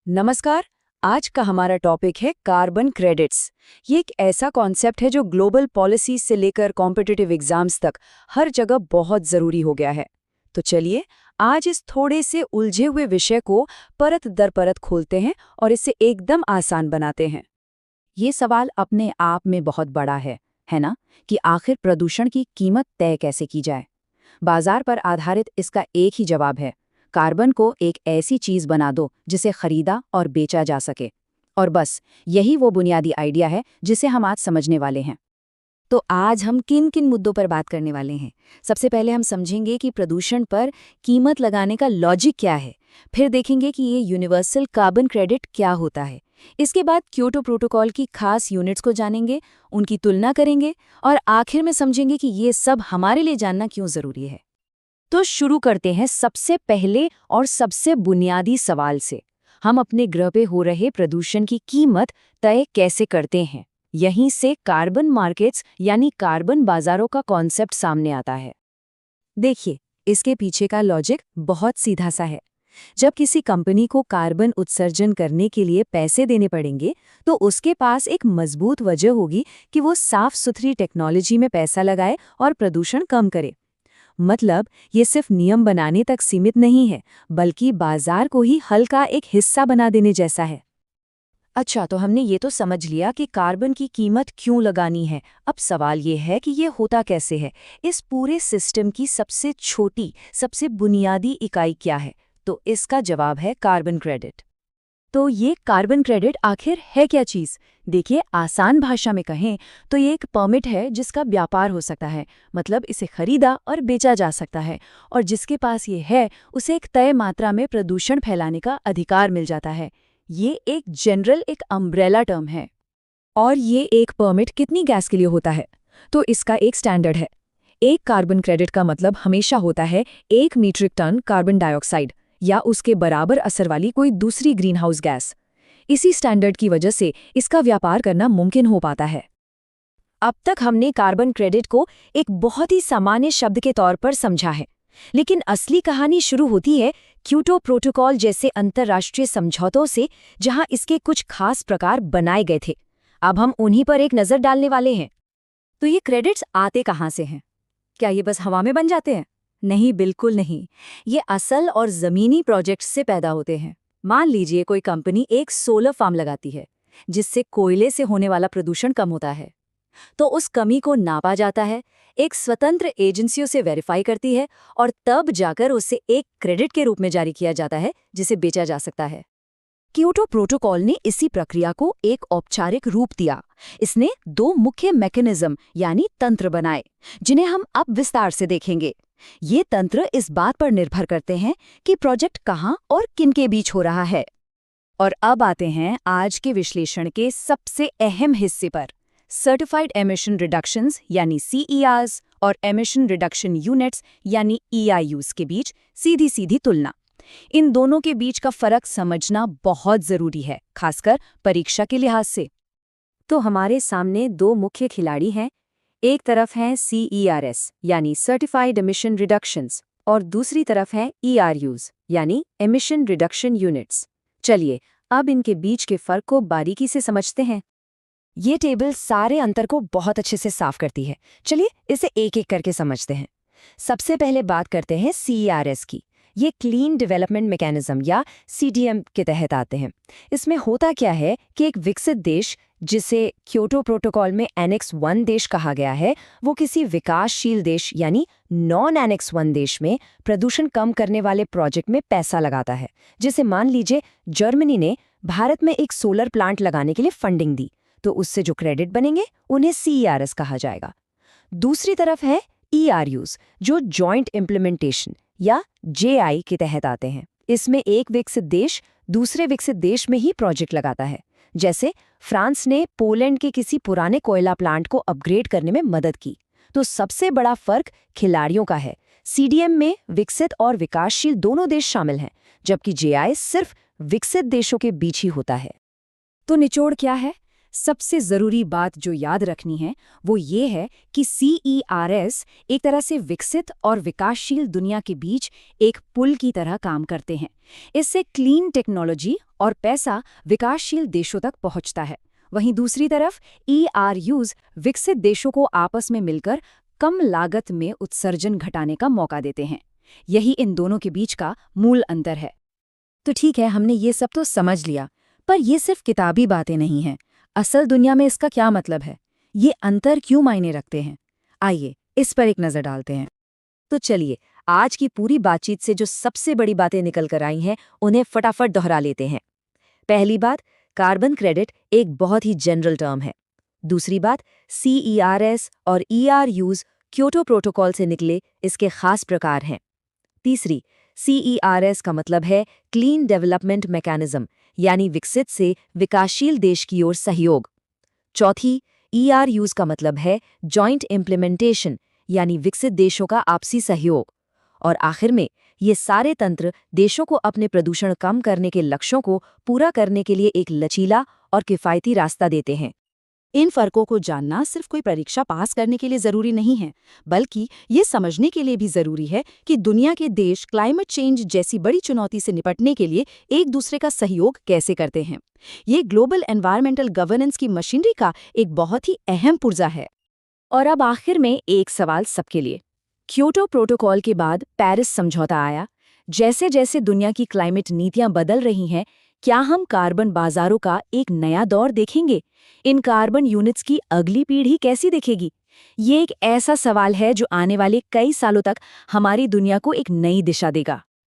नमस्कार। आज का हमारा टॉपिक है कार्बन क्रेडिट्स। ये एक ऐसा कॉन्सेप्ट है जो ग्लोबल पॉलिसी से लेकर कॉम्पिटिटिव एग्जाम्स तक हर जगह बहुत ज़रूरी हो गया है। तो चलिए आज इस थोड़े से उलझे हुए विषय को परत दर परत खोलते हैं और इसे एकदम आसान बनाते हैं। ये सवाल अपने आप में बहुत बड़ा है ना? कि आखिर प्रदूषण की कीमत तय कैसे की जाए। बाजार पर आधारित इसका एक ही जवाब है, कार्बन को एक ऐसी चीज बना दो जिसे खरीदा और बेचा जा सके। और बस यही वो बुनियादी आइडिया है जिसे हम आज समझने वाले हैं। तो आज हम किन किन मुद्दों पर बात करने वाले हैं। सबसे पहले हम समझेंगे कि प्रदूषण पर कीमत लगाने का लॉजिक क्या है। फिर देखेंगे कि ये यूनिवर्सल कार्बन क्रेडिट क्या होता है। इसके बाद क्योटो प्रोटोकॉल की खास यूनिट्स को जानेंगे, उनकी तुलना करेंगे और आखिर में समझेंगे कि ये सब हमारे लिए जानना क्यों ज़रूरी है। तो शुरू करते हैं सबसे पहले और सबसे बुनियादी सवाल से। हम अपने ग्रह पे हो रहे प्रदूषण की कीमत तय कैसे करते हैं? यहीं से कार्बन मार्केट्स यानी कार्बन बाजारों का कॉन्सेप्ट सामने आता है। देखिए, इसके पीछे का लॉजिक बहुत सीधा सा है। जब किसी कंपनी को कार्बन उत्सर्जन करने के लिए पैसे देने पड़ेंगे, तो उसके पास एक मजबूत वजह होगी कि वो साफ सुथरी टेक्नोलॉजी में पैसा लगाए और प्रदूषण कम करे। मतलब ये सिर्फ नियम बनाने तक सीमित नहीं है, बल्कि बाजार को ही हल का एक हिस्सा बना देने जैसा है। अच्छा, तो हमने ये तो समझ लिया कि कार्बन की कीमत क्यों लगानी है। अब सवाल ये है कि ये होता कैसे है। इस पूरे सिस्टम की सबसे छोटी, सबसे बुनियादी इकाई क्या है? तो इसका जवाब है कार्बन क्रेडिट। तो ये कार्बन क्रेडिट आखिर है क्या चीज़? देखिए, आसान भाषा में कहें तो ये एक परमिट है जिसका व्यापार हो सकता है। मतलब इसे खरीदा और बेचा जा सकता है, और जिसके पास ये है उसे एक तय मात्रा में प्रदूषण फैलाने का अधिकार मिल जाता है। ये एक जनरल, एक अम्ब्रेला टर्म है। और ये एक परमिट कितनी गैस के लिए होता है? तो इसका एक स्टैंडर्ड है। एक कार्बन क्रेडिट का मतलब हमेशा होता है 1 मीट्रिक टन कार्बन डाइऑक्साइड या उसके बराबर असर वाली कोई दूसरी ग्रीनहाउस गैस। इसी स्टैंडर्ड की वजह से इसका व्यापार करना मुमकिन हो पाता है। अब तक हमने कार्बन क्रेडिट को एक बहुत ही सामान्य शब्द के तौर पर समझा है, लेकिन असली कहानी शुरू होती है क्योटो प्रोटोकॉल जैसे अंतर्राष्ट्रीय समझौतों से, जहां इसके कुछ खास प्रकार बनाए गए थे। अब हम उन्हीं पर एक नज़र डालने वाले हैं। तो ये क्रेडिट्स आते कहाँ से हैं? क्या ये बस हवा में बन जाते हैं? नहीं, बिल्कुल नहीं। ये असल और ज़मीनी प्रोजेक्ट्स से पैदा होते हैं। मान लीजिए कोई कंपनी एक सोलर फार्म लगाती है, जिससे कोयले से होने वाला प्रदूषण कम होता है। तो उस कमी को नापा जाता है, एक स्वतंत्र एजेंसियों से वेरीफाई करती है, और तब जाकर उसे एक क्रेडिट के रूप में जारी किया जाता है, जिसे बेचा जा सकता है। क्योटो प्रोटोकॉल ने इसी प्रक्रिया को एक औपचारिक रूप दिया। इसने 2 मुख्य मैकेनिज्म यानी तंत्र बनाए, जिन्हें हम अब विस्तार से देखेंगे। ये तंत्र इस बात पर निर्भर करते हैं कि प्रोजेक्ट कहाँ और किनके बीच हो रहा है। और अब आते हैं आज के विश्लेषण के सबसे अहम हिस्से पर, सर्टिफाइड एमिशन रिडक्शंस यानी CERs और एमिशन रिडक्शन यूनिट्स यानी EIUs के बीच सीधी सीधी तुलना। इन दोनों के बीच का फर्क समझना बहुत जरूरी है, खासकर परीक्षा के लिहाज से। तो हमारे सामने 2 मुख्य खिलाड़ी हैं। एक तरफ हैं CERs यानी सर्टिफाइड एमिशन रिडक्शंस, और दूसरी तरफ हैं ERUs यानी एमिशन रिडक्शन यूनिट्स। चलिए अब इनके बीच के फर्क को बारीकी से समझते हैं। ये टेबल सारे अंतर को बहुत अच्छे से साफ करती है। चलिए इसे एक एक करके समझते हैं। सबसे पहले बात करते हैं CERs की। ये क्लीन डेवलपमेंट मैकेनिज्म या CDM के तहत आते हैं। इसमें होता क्या है कि एक विकसित देश, जिसे क्योटो प्रोटोकॉल में एनेक्स 1 देश कहा गया है, वो किसी विकासशील देश यानी नॉन एनेक्स 1 देश में प्रदूषण कम करने वाले प्रोजेक्ट में पैसा लगाता है। जैसे मान लीजिए जर्मनी ने भारत में एक सोलर प्लांट लगाने के लिए फंडिंग दी, तो उससे जो क्रेडिट बनेंगे उन्हें CERs कहा जाएगा। दूसरी तरफ है ERUs, जो जॉइंट इम्प्लीमेंटेशन या JI के तहत आते हैं। इसमें एक विकसित देश दूसरे विकसित देश में ही प्रोजेक्ट लगाता है। जैसे फ्रांस ने पोलैंड के किसी पुराने कोयला प्लांट को अपग्रेड करने में मदद की। तो सबसे बड़ा फर्क खिलाड़ियों का है। CDM में विकसित और विकासशील दोनों देश शामिल हैं, जबकि JI सिर्फ विकसित देशों के बीच ही होता है। तो निचोड़ क्या है? सबसे ज़रूरी बात जो याद रखनी है वो ये है कि CERS एक तरह से विकसित और विकासशील दुनिया के बीच एक पुल की तरह काम करते हैं। इससे क्लीन टेक्नोलॉजी और पैसा विकासशील देशों तक पहुंचता है। वहीं दूसरी तरफ ERUs विकसित देशों को आपस में मिलकर कम लागत में उत्सर्जन घटाने का मौका देते हैं। यही इन दोनों के बीच का मूल अंतर है। तो ठीक है, हमने ये सब तो समझ लिया, पर ये सिर्फ किताबी बातें नहीं हैं। असल दुनिया में इसका क्या मतलब है? ये अंतर क्यों मायने रखते हैं? आइए इस पर एक नज़र डालते हैं। तो चलिए, आज की पूरी बातचीत से जो सबसे बड़ी बातें निकल कर आई हैं, उन्हें फटाफट दोहरा लेते हैं। पहली बात, कार्बन क्रेडिट एक बहुत ही जनरल टर्म है। दूसरी बात, CERS और ERUs क्योटो प्रोटोकॉल से निकले इसके खास प्रकार हैं। तीसरी, CERS का मतलब है क्लीन डेवलपमेंट मैकेनिज्म, यानी विकसित से विकासशील देश की ओर सहयोग। चौथी, ERUs का मतलब है जॉइंट इम्प्लीमेंटेशन, यानी विकसित देशों का आपसी सहयोग। और आखिर में, ये सारे तंत्र देशों को अपने प्रदूषण कम करने के लक्ष्यों को पूरा करने के लिए एक लचीला और किफ़ायती रास्ता देते हैं। इन फर्कों को जानना सिर्फ कोई परीक्षा पास करने के लिए जरूरी नहीं है, बल्कि ये समझने के लिए भी जरूरी है कि दुनिया के देश क्लाइमेट चेंज जैसी बड़ी चुनौती से निपटने के लिए एक दूसरे का सहयोग कैसे करते हैं। ये ग्लोबल एनवायरमेंटल गवर्नेंस की मशीनरी का एक बहुत ही अहम पुर्जा है। और अब आखिर में एक सवाल सबके लिए। क्योटो प्रोटोकॉल के बाद पेरिस समझौता आया। जैसे जैसे दुनिया की क्लाइमेट नीतियां बदल रही हैं, क्या हम कार्बन बाजारों का एक नया दौर देखेंगे? इन कार्बन यूनिट्स की अगली पीढ़ी कैसी दिखेगी? ये एक ऐसा सवाल है जो आने वाले कई सालों तक हमारी दुनिया को एक नई दिशा देगा।